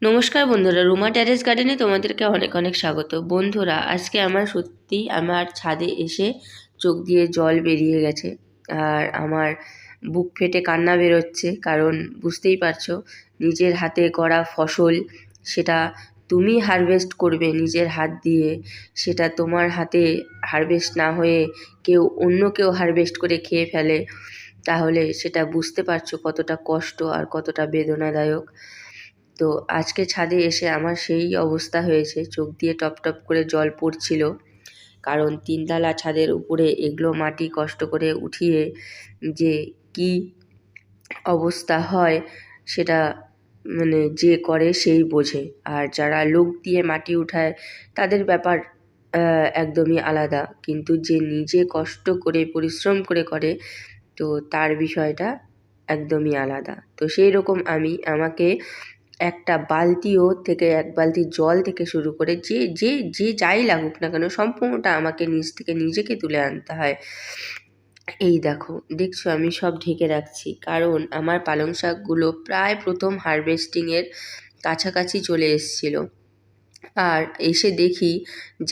নমস্কার বন্ধুরা, রুমা টেরেস গার্ডেনে তোমাদেরকে অনেক অনেক স্বাগত। বন্ধুরা, আজকে আমার ছাদে এসে চোখ দিয়ে জল বেরিয়ে গেছে আর আমার বুক ফেটে কান্না বেরোচ্ছে। কারণ বুঝতেই পারছো, নিজের হাতে করা ফসল, সেটা তুমি হারভেস্ট করবে নিজের হাত দিয়ে, সেটা তোমার হাতে হারভেস্ট না হয়ে অন্য কেউ হারভেস্ট করে খেয়ে ফেলে, তাহলে সেটা বুঝতে পারছো কতটা কষ্ট আর কতটা বেদনাদায়ক। তো আজকে ছাদে এসে আমার সেই অবস্থা হয়েছে, চোখ দিয়ে টপ টপ করে জল পড়ছিল। কারণ তিনতলা ছাদের উপরে এগুলো মাটি কষ্ট করে উঠিয়ে যে কি অবস্থা হয়, সেটা মানে যে করে সেই বোঝে। আর যারা লোক দিয়ে মাটি উঠায় তাদের ব্যাপার একদমই আলাদা, কিন্তু যে নিজে কষ্ট করে পরিশ্রম করে করে, তো তার বিষয়টা একদমই আলাদা। তো সেই রকম আমাকে একটা বালতিও থেকে, এক বালতি জল থেকে শুরু করে যে যে যে যাই লাগুক না কেন, সম্পূর্ণটা আমাকে নিজ থেকে নিজেকে তুলে আনতে হয়। এই দেখছো আমি সব ঢেকে রাখছি, কারণ আমার পালং শাকগুলো প্রায় প্রথম হারভেস্টিংয়ের কাছাকাছি চলে এসেছিলো। আর এসে দেখি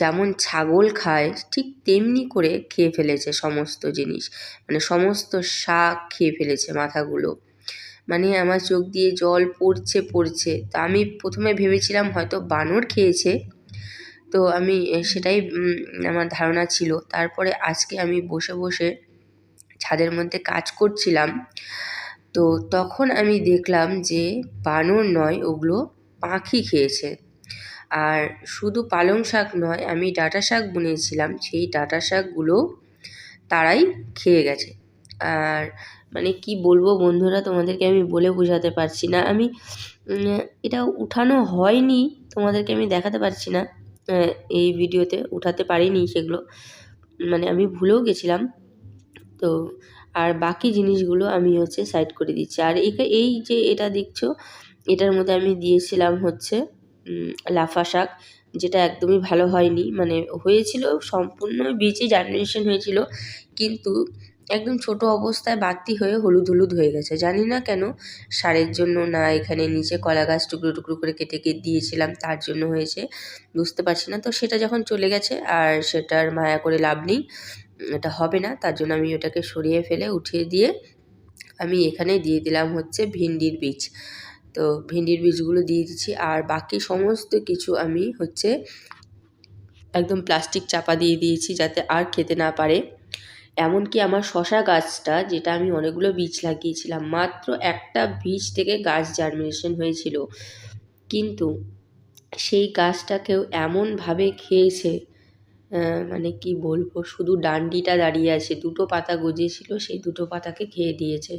যেমন ছাগল খায় ঠিক তেমনি করে খেয়ে ফেলেছে সমস্ত জিনিস, মানে সমস্ত শাক খেয়ে ফেলেছে মাথাগুলো। মানে আমার চোখ দিয়ে জল পড়ছে। তা আমি প্রথমে ভেবেছিলাম হয়তো বানর খেয়েছে, তো আমি সেটাই আমার ধারণা ছিল। তারপরে আজকে আমি বসে বসে ছাদের মধ্যে কাজ করছিলাম, তো তখন আমি দেখলাম যে বানর নয়, ওগুলো পাখি খেয়েছে। আর শুধু পালং শাক নয়, আমি ডাঁটা শাক বুনেছিলাম, সেই ডাঁটা শাকগুলো তারাই খেয়ে গেছে। আর মানে কি বলবো বন্ধুরা, তোমাদেরকে আমি বলে বোঝাতে পারছি না। আমি এটা উঠানো হয়নি, তোমাদেরকে আমি দেখাতে পারছি না, এই ভিডিওতে উঠাতে পারিনি সেগুলো, মানে আমি ভুলেও গেছিলাম। তো আর বাকি জিনিসগুলো আমি সাইড করে দিচ্ছি। আর এই যে এটা দেখছো, এটার মধ্যে আমি দিয়েছিলাম লাফা শাক, যেটা একদমই ভালো হয়নি। মানে হয়েছিল সম্পূর্ণ বীজে জার্মিনেশন হয়েছিল, কিন্তু একদম ছোট অবস্থায় বাড়তি হয়ে হলুদ হলুদ হয়ে গেছে। জানি না কেন, সারের জন্য না এখানে নিচে কলা গাছ টুকরো টুকরো করে কেটে দিয়েছিলাম তার জন্য হয়েছে, বুঝতে পারছি না। তো সেটা যখন চলে গেছে আর সেটার মায়া করে লাভ নেই, এটা হবে না, তার জন্য আমি ওটাকে সরিয়ে ফেলে উঠিয়ে দিয়ে আমি এখানে দিয়ে দিলাম ভিন্ডির বীজ। তো ভিন্ডির বীজগুলো দিয়ে দিচ্ছি, আর বাকি সমস্ত কিছু আমি একদম প্লাস্টিক চাপা দিয়ে দিয়েছি যাতে আর খেতে না পারে। এমনকি আমার শশা গাছটা, যেটা আমি অনেকগুলো বীজ লাগিয়েছিলাম, মাত্র একটা বীজ থেকে গাছ জার্মিনেশন হয়েছিল, কিন্তু সেই গাছটাকেও এমনভাবে খেয়েছে, মানে কি বলবো, শুধু ডান্ডিটা দাঁড়িয়ে আছে, দুটো পাতা গজিয়েছিল সেই দুটো পাতাকে খেয়ে দিয়েছে।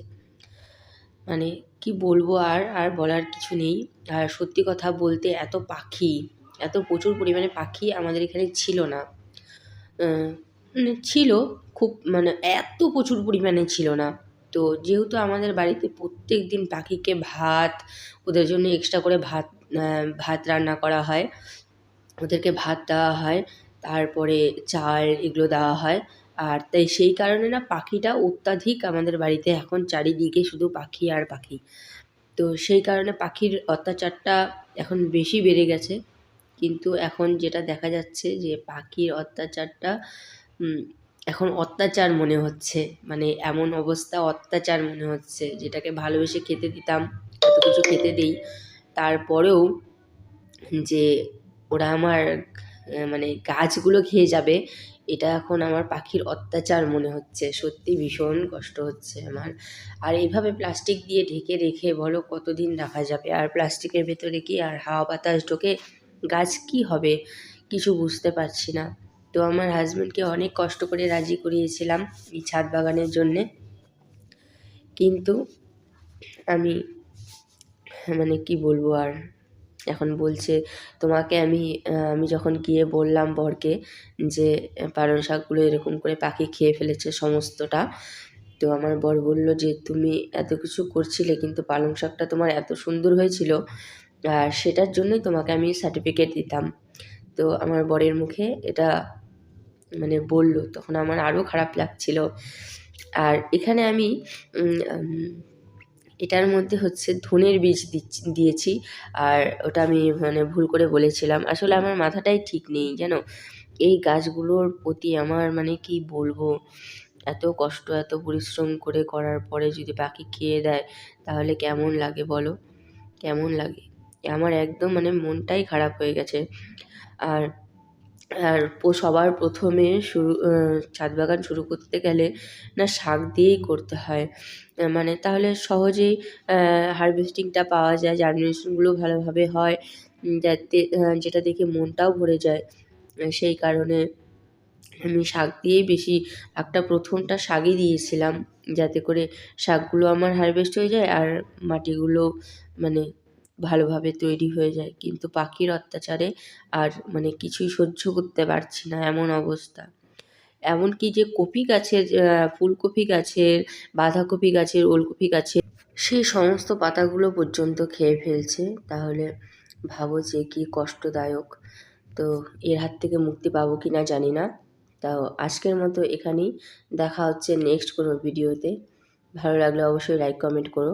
মানে কি বলবো, আর বলার কিছু নেই। আর সত্যি কথা বলতে, এত প্রচুর পরিমাণে পাখি আমাদের এখানে ছিল না। মানে ছিল খুব, মানে এত প্রচুর পরিমাণে ছিল না। তো যেহেতু আমাদের বাড়িতে প্রত্যেক দিন পাখিকে ওদের জন্য এক্সট্রা করে ভাত রান্না করা হয়, ওদেরকে ভাত দেওয়া হয়, তারপরে চাল এগুলো দেওয়া হয়। আর তাই সেই কারণে না, পাখিটা অত্যাধিক আমাদের বাড়িতে এখন চারিদিকে শুধু পাখি আর পাখি। তো সেই কারণে পাখির অত্যাচারটা এখন বেশি বেড়ে গেছে। কিন্তু এখন যেটা দেখা যাচ্ছে যে পাখির অত্যাচারটা এখন অত্যাচার মনে হচ্ছে, মানে এমন অবস্থা অত্যাচার মনে হচ্ছে, যেটাকে ভালোবেসে খেতে দিতাম, এত কিছু খেতে দিই, তারপরেও যে ওরা আমার মানে গাছগুলো খেয়ে যাবে, এটা এখন আমার পাখির অত্যাচার মনে হচ্ছে। সত্যি ভীষণ কষ্ট হচ্ছে আমার। আর এইভাবে প্লাস্টিক দিয়ে ঢেকে রেখে বলো কতদিন রাখা যাবে? আর প্লাস্টিকের ভেতরে কি আর হাওয়া বাতাস ঢোকে? গাছ কি হবে কিছু বুঝতে পারছি না। তো আমার হাজব্যান্ডকে অনেক কষ্ট করে রাজি করিয়েছিলাম এই ছাদ বাগানের জন্যে, কিন্তু আমি মানে কি বলবো আর, এখন বলছে তোমাকে আমি যখন গিয়ে বললাম বরকে যে পালং শাকগুলো এরকম করে পাখি খেয়ে ফেলেছে সমস্তটা, তো আমার বর বলল যে তুমি এত কিছু করছিলে কিন্তু পালং শাকটা তোমার এত সুন্দর হয়েছিল, আর সেটার জন্যই তোমাকে আমি সার্টিফিকেট দিতাম। তো আমার বরের মুখে এটা মানে বলল, তখন আমার আরও খারাপ লাগছিল। আর এখানে এটার মধ্যে হচ্ছে ধনের বীজ দিয়েছি। আর ওটা আমি মানে ভুল করে বলেছিলাম। আসলে আমার মাথাটাই ঠিক নেই জানো। এই গাছগুলোর প্রতি আমার মানে কি বলবো, এত কষ্ট এত পরিশ্রম করে করার পরে যদি পাখি খেয়ে দেয় তাহলে কেমন লাগে বলো, কেমন লাগে? আমার একদম মানে মনটাই খারাপ হয়ে গেছে। আর আর সবার প্রথমে ছাদ বাগান শুরু করতে গেলে না শাক দিয়েই করতে হয়। মানে তাহলে সহজেই হারভেস্টিংটা পাওয়া যায়, জার্মিনেশনগুলো ভালোভাবে হয়, যাতে যেটা দেখে মনটাও ভরে যায়। সেই কারণে আমি শাক দিয়েই বেশি একটা প্রথমটা শাকই দিয়েছিলাম, যাতে করে শাকগুলো আমার হারভেস্ট হয়ে যায় আর মাটিগুলো মানে ভালোভাবে তৈরি হয়ে যায়। কিন্তু পাখির অত্যাচারে আর মানে কিছুই সহ্য করতে পারছি না, এমন অবস্থা। এমনকি যে কপি গাছের ফুলকপি গাছের, বাঁধাকপি গাছের, ওলকপি গাছের সেই সমস্ত পাতাগুলো পর্যন্ত খেয়ে ফেলছে। তাহলে ভাবো যে কী কষ্টদায়ক। তো এর হাত থেকে মুক্তি পাবো কি না জানি না। তাও আজকের মতো এখানেই, দেখা হচ্ছে নেক্সট কোনো ভিডিওতে। ভালো লাগলে অবশ্যই লাইক কমেন্ট করো।